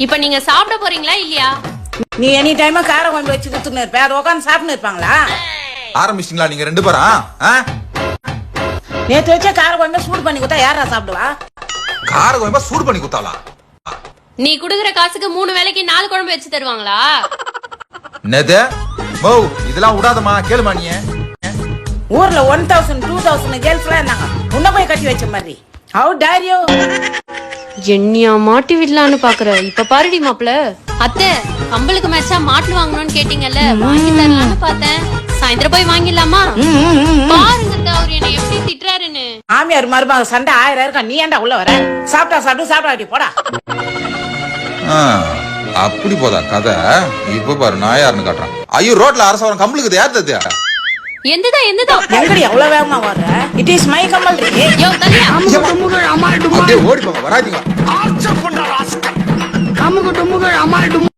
இப்ப நீங்க சாப்பிட போறீங்களா இல்லையா? நீ எனி டைம் கார குழம்பு வச்சு கொடுத்துன்னு இருப்ப, அதை உட்காந்து சாப்பிட்டு இருப்பாங்களா? ஆரம்பிச்சிங்களா நீங்க ரெண்டு பேரா? நேத்து வச்ச கார குழம்பு சூடு பண்ணி கொடுத்தா யாரா சாப்பிடுவா? கார குழம்பா சூடு பண்ணி கொடுத்தாளா? நீ குடுக்குற காசுக்கு 3 வேளைக்கு 4 குழம்பு வச்சு தருவாங்களா? என்னது? மோ இதெல்லாம் விடாதமா, கேளுமா நீ. ஊர்ல 1000 2000 கேர்ள்ஸ் எல்லாம் இருந்தாங்க, உன்ன போய் கட்டி வச்ச மாதிரி. How dare you? என்னையா மாட்டி விடலான்னு பாக்குற? இப்ப பாருடி மாப்ள. அத்தை, கம்பளுக்கு மேட்சா மாட்டு வாங்கணும்னு கேட்டீங்கல்ல, வாங்கி தரலான்னு பார்த்தேன். சாயந்தரம் போய் வாங்கிடலாமா? பாருங்க அவர் என்ன எப்படி திட்டுறாருன்னு. மாமியார் மருமக சண்டை 1000 இருக்கா, நீ ஏன்டா உள்ள வர? சாப்பிட்டா சாப்பிட்டு சாப்பிடாட்டி போடா. அப்படி போதா கதை? இப்ப பாரு நான் யாருன்னு காட்டுறான். ஐயோ ரோட்ல அரசவரம் கம்பளுக்கு யார் தது? எந்ததா எங்கடி அவ்வளவு வேகமா வர்ற? இட் இஸ் மை கம்பல் ரி. யோ தலியா அப்படியே ஓடி போங்க, வராதீங்க. அமுகு டுமுகு அமால் டுமுகு